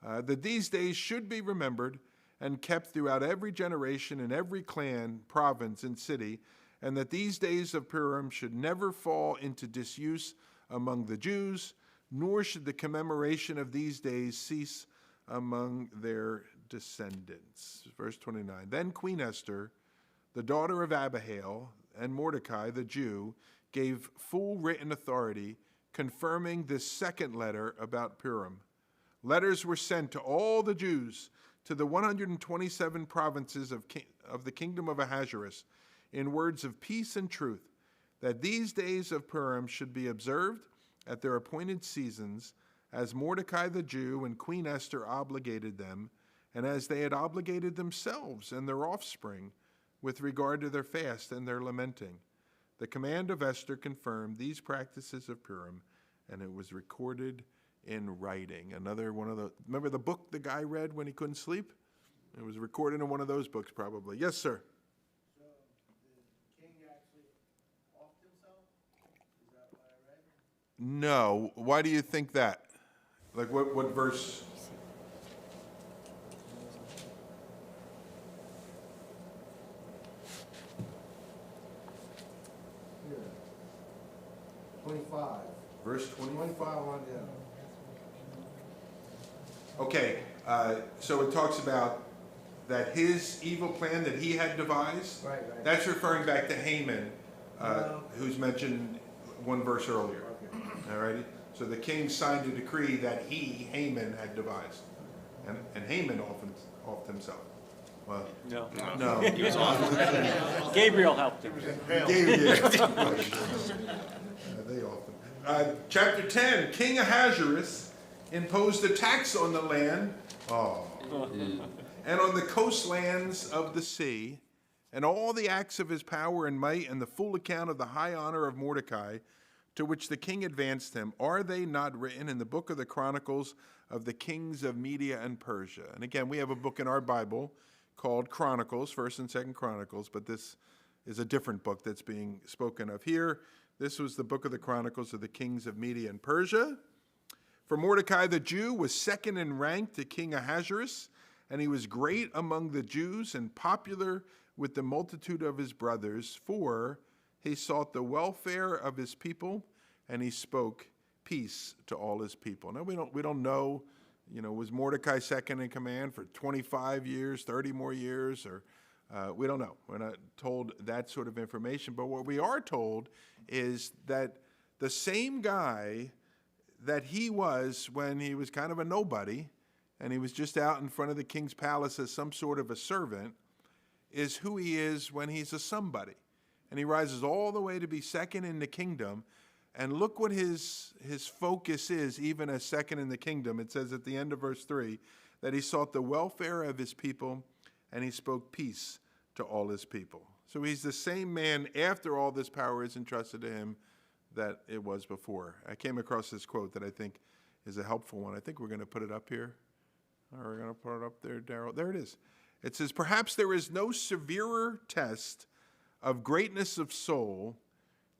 that these days should be remembered and kept throughout every generation and every clan, province, and city, and that these days of Purim should never fall into disuse among the Jews, nor should the commemoration of these days cease among their descendants. Verse 29, then Queen Esther, the daughter of Abihail, and Mordecai, the Jew, gave full written authority, confirming this second letter about Purim. Letters were sent to all the Jews, to the 127 provinces of the kingdom of Ahasuerus, in words of peace and truth, that these days of Purim should be observed at their appointed seasons, as Mordecai the Jew and Queen Esther obligated them, and as they had obligated themselves and their offspring with regard to their fast and their lamenting. The command of Esther confirmed these practices of Purim, and it was recorded in writing. Another one of the, remember the book the guy read when he couldn't sleep? It was recorded in one of those books probably. Yes, sir. So the king actually offed himself? Is that what I read? No. Why do you think that? Like what verse? Here. 25. Verse 20? 25 on, yeah. Okay, so it talks about that his evil plan that he had devised. Right, right. That's referring back to Haman, who's mentioned one verse earlier. Okay. All righty? So the king signed a decree that he, Haman, had devised. And Haman offed himself. Well, no. He was off. Gabriel helped him. They offed him. Chapter 10, King Ahasuerus imposed a tax on the land, and on the coastlands of the sea, and all the acts of his power and might, and the full account of the high honor of Mordecai, to which the king advanced him, are they not written in the book of the Chronicles of the kings of Media and Persia? And again, we have a book in our Bible called Chronicles, 1st and 2nd Chronicles, but this is a different book that's being spoken of here. This was the book of the Chronicles of the kings of Media and Persia. For Mordecai the Jew was second in rank to King Ahasuerus, And he was great among the Jews and popular with the multitude of his brothers, for he sought the welfare of his people, and he spoke peace to all his people. Now, we don't know, was Mordecai second in command for 25 years, 30 more years, or we don't know. We're not told that sort of information. But what we are told is that the same guy that he was when he was kind of a nobody, and he was just out in front of the king's palace as some sort of a servant, is who he is when he's a somebody. And he rises all the way to be second in the kingdom. And look what his focus is, even as second in the kingdom. It says at the end of verse 3 that he sought the welfare of his people, and he spoke peace to all his people. So he's the same man after all this power is entrusted to him that it was before. I came across this quote that I think is a helpful one. I think we're going to put it up here. Or we're going to put it up there, Darrell. There it is. It says, perhaps there is no severer test of greatness of soul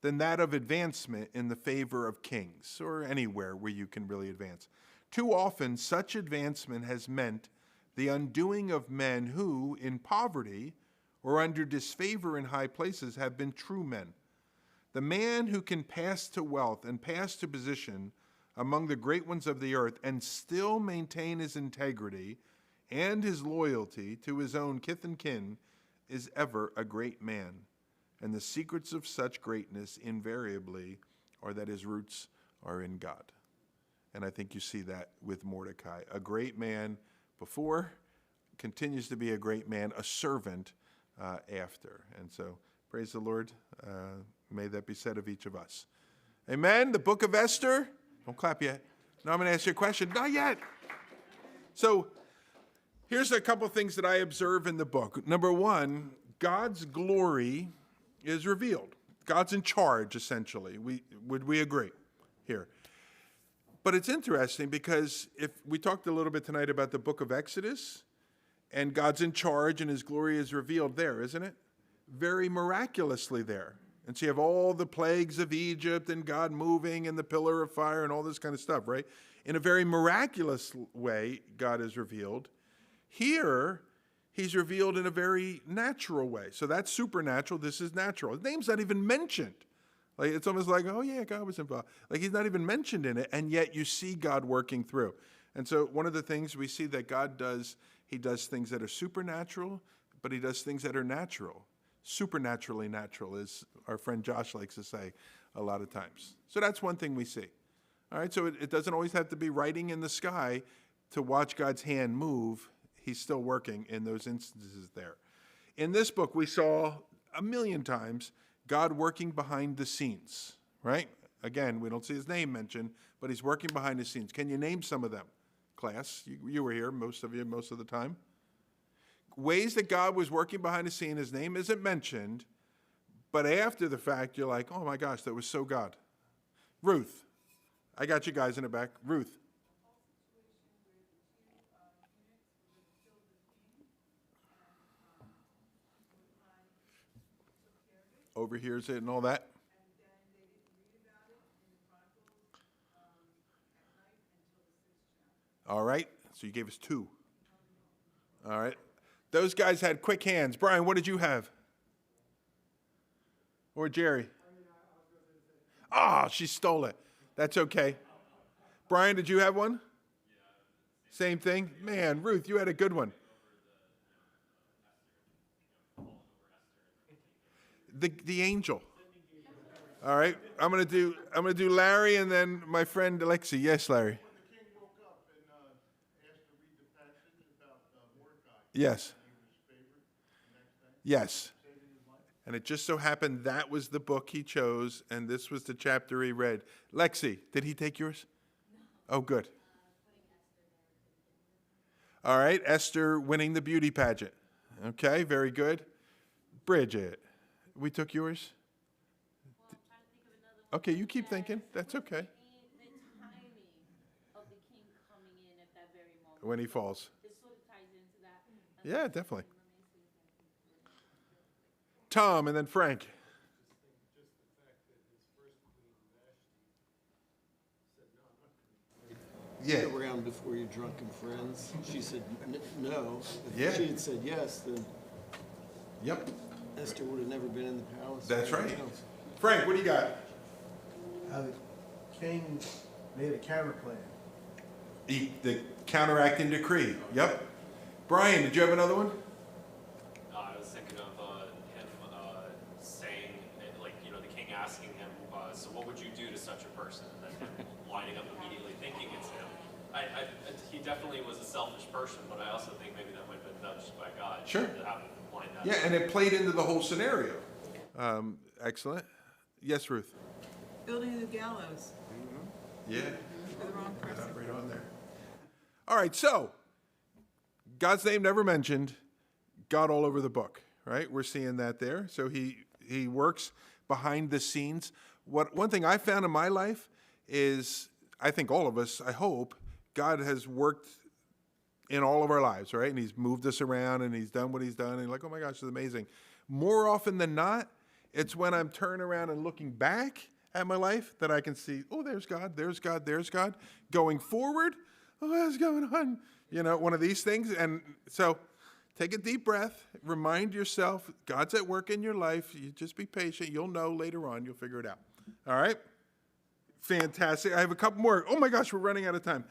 than that of advancement in the favor of kings, or anywhere where you can really advance. Too often, such advancement has meant the undoing of men who, in poverty or under disfavor in high places, have been true men. The man who can pass to wealth and pass to position among the great ones of the earth and still maintain his integrity and his loyalty to his own kith and kin is ever a great man. And the secrets of such greatness invariably are that his roots are in God. And I think you see that with Mordecai. A great man before, continues to be a great man, a servant after. And so, praise the Lord. May that be said of each of us. Amen. The book of Esther. Don't clap yet. No, I'm going to ask you a question. Not yet. So, here's a couple things that I observe in the book. Number one, God's glory is revealed. God's in charge, essentially. Would we agree here? But it's interesting because if we talked a little bit tonight about the book of Exodus, and God's in charge and his glory is revealed there, isn't it? Very miraculously there. And so you have all the plagues of Egypt and God moving and the pillar of fire and all this kind of stuff, right? In a very miraculous way, God is revealed. Here, he's revealed in a very natural way. So that's supernatural. This is natural. His name's not even mentioned. Like, it's almost like, oh yeah, God was involved. Like, he's not even mentioned in it, and yet you see God working through. And so one of the things we see that God does, he does things that are supernatural, but he does things that are natural. Supernaturally natural, as our friend Josh likes to say a lot of times. So that's one thing we see. All right, so it doesn't always have to be writing in the sky to watch God's hand move. He's still working in those instances there. In this book, we saw a million times God working behind the scenes, right? Again, we don't see his name mentioned, but he's working behind the scenes. Can you name some of them, class? You were here, most of you, most of the time. Ways that God was working behind the scene, his name isn't mentioned, but after the fact, you're like, oh my gosh, that was so God. Ruth. I got you guys in the back. Ruth. Overhears it and all that. All right, so you gave us two. All right. Those guys had quick hands. Brian, what did you have? Or Jerry? Ah, she stole it. That's okay. Brian, did you have one? Same thing? Man, Ruth, you had a good one. The angel. All right. I'm gonna do Larry and then my friend Alexi. Yes, Larry. Yes. Yes. And it just so happened that was the book he chose, and this was the chapter he read. Lexi, did he take yours? Oh, good. All right, Esther winning the beauty pageant. Okay, very good. Bridget, we took yours? Okay, you keep thinking. That's okay. The timing of the king coming in at that very moment. When he falls. It sort of ties into that. Yeah, definitely. Tom and then Frank. Yeah. Get around before your drunken friends. She said no. If Yeah. she had said yes, then Yep, Esther would have never been in the palace. that's or right. anything else. Frank, what do you got? The king made a counterplan. The counteracting decree. Yep. Brian, did you have another one? I was thinking of him saying, like, you know, the king asking him, so what would you do to such a person? And then him lining up immediately thinking it's him. He definitely was a selfish person, but I also think maybe that might have been nudged by God. Sure. To have him line that Yeah, up. and it played into the whole scenario. Excellent. Yes, Ruth? Building the gallows Yeah. for the wrong person. Right on there. All right, so God's name never mentioned, God all over the book, right? We're seeing that there. So he works behind the scenes. One thing I found in my life is, I think all of us, I hope, God has worked in all of our lives, right? And he's moved us around and he's done what he's done. And you're like, oh my gosh, it's amazing. More often than not, it's when I'm turning around and looking back at my life that I can see, oh, there's God, there's God, there's God. Going forward, oh, what's going on? You know, one of these things. And so take a deep breath, remind yourself, God's at work in your life. You just be patient. You'll know later on. You'll figure it out. All right? Fantastic. I have a couple more. Oh my gosh, we're running out of time.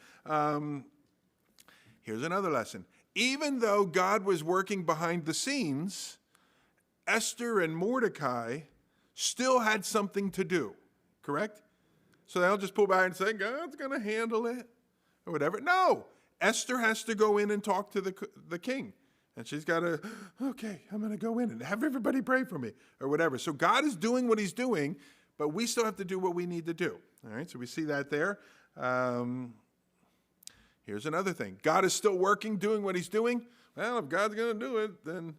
Here's another lesson. Even though God was working behind the scenes, Esther and Mordecai still had something to do, correct? So they don't just pull back and say, God's going to handle it or whatever. No, Esther has to go in and talk to the king. And she's got to, okay, I'm going to go in and have everybody pray for me or whatever. So God is doing what he's doing, but we still have to do what we need to do. All right, so we see that there. Here's another thing. God is still working, doing what he's doing. Well, if God's going to do it, then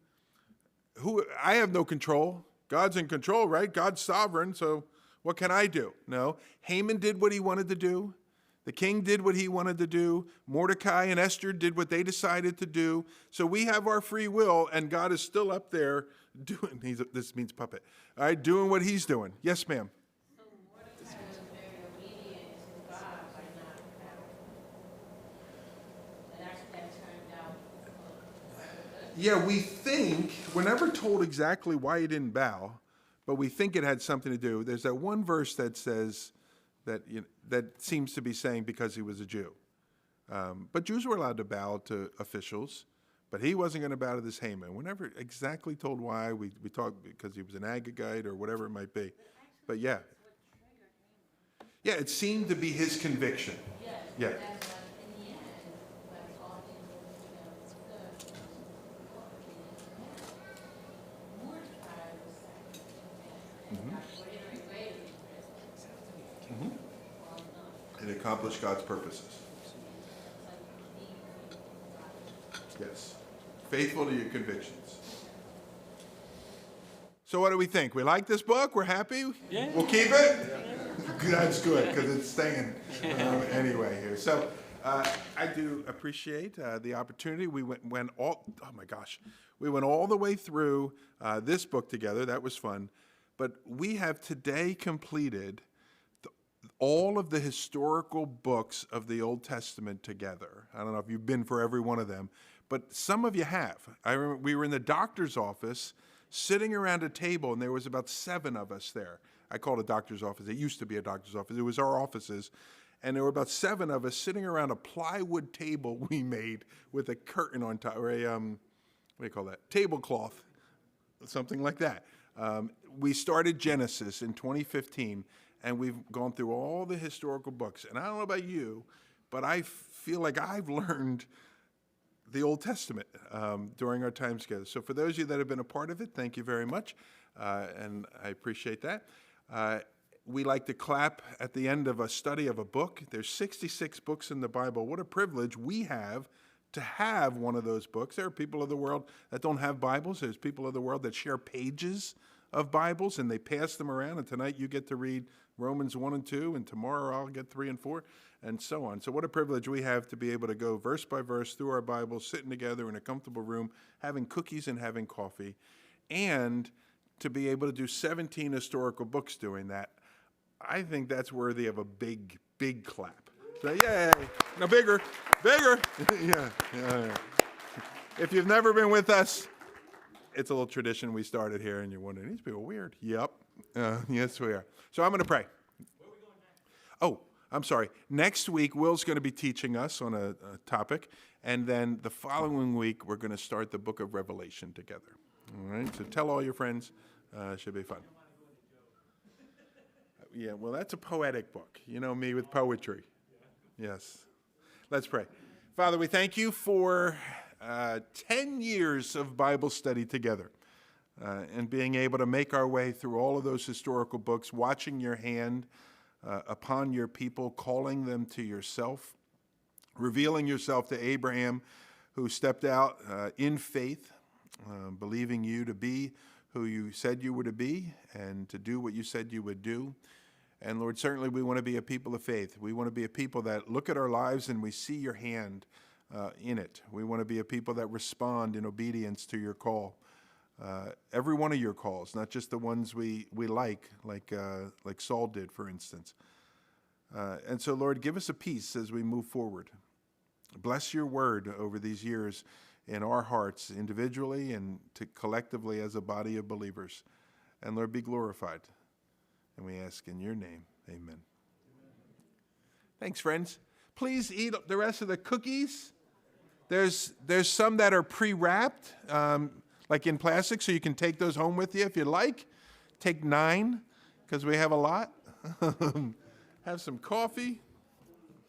I have no control. God's in control, right? God's sovereign, so what can I do? No. Haman did what he wanted to do. The king did what he wanted to do. Mordecai and Esther did what they decided to do. So we have our free will, and God is still up there doing, this means puppet, all right, doing what he's doing. Yes, ma'am. So Mordecai was very obedient to God by not bowing. And that turned out good. Yeah, we think, we're never told exactly why he didn't bow, but we think it had something to do. There's that one verse that says, that seems to be saying because he was a Jew. But Jews were allowed to bow to officials, but he wasn't going to bow to this Haman. We're never exactly told why. We talk because he was an Agagite or whatever it might be. But yeah. Yeah, it seemed to be his conviction. Yeah. That's why in the end, when all things were, good, Mordecai was sacrificed. And God greater and greater in prison. It accomplished God's purposes. Yes. Faithful to your convictions. So what do we think? We like this book? We're happy? Yeah. We'll keep it? That's good, because it's staying anyway here. So I do appreciate the opportunity. We went all the way through this book together. That was fun. But we have today completed all of the historical books of the Old Testament together. I don't know if you've been for every one of them, but some of you have. I remember we were in the doctor's office sitting around a table, and there was about 7 of us there. I call it a doctor's office. It used to be a doctor's office. It was our offices. And there were about 7 of us sitting around a plywood table we made with a curtain on top, or a, what do you call that? Tablecloth, something like that. We started Genesis in 2015, and we've gone through all the historical books. And I don't know about you, but I feel like I've learned the Old Testament during our time together. So for those of you that have been a part of it, thank you very much, and I appreciate that. We like to clap at the end of a study of a book. There's 66 books in the Bible. What a privilege we have to have one of those books. There are people of the world that don't have Bibles. There's people of the world that share pages of Bibles, and they pass them around, and tonight you get to read Romans 1 and 2, and tomorrow I'll get 3 and 4, and so on. So what a privilege we have to be able to go verse by verse through our Bibles, sitting together in a comfortable room, having cookies and having coffee, and to be able to do 17 historical books doing that. I think that's worthy of a big, big clap. So, yay. No, bigger. Bigger. Yeah. If you've never been with us, it's a little tradition we started here, and you're wondering, these people are weird. Yep. Yes, we are. So I'm going to pray. Oh, I'm sorry. Next week, Will's going to be teaching us on a topic, and then the following week, we're going to start the book of Revelation together. All right? So tell all your friends. Should be fun. Yeah, well, that's a poetic book. You know me with poetry. Yes. Let's pray. Father, we thank you for 10 years of Bible study together and being able to make our way through all of those historical books, watching your hand upon your people, calling them to yourself, revealing yourself to Abraham, who stepped out in faith, believing you to be who you said you were to be and to do what you said you would do. And Lord, certainly we want to be a people of faith. We want to be a people that look at our lives and we see your hand in it. We want to be a people that respond in obedience to your call. Every one of your calls, not just the ones we like Saul did, for instance. And so, Lord, give us a peace as we move forward. Bless your word over these years in our hearts individually and collectively as a body of believers. And Lord, be glorified. And we ask in your name, amen. Thanks, friends. Please eat the rest of the cookies. There's some that are pre-wrapped, like in plastic, so you can take those home with you if you like. Take 9, because we have a lot. Have some coffee.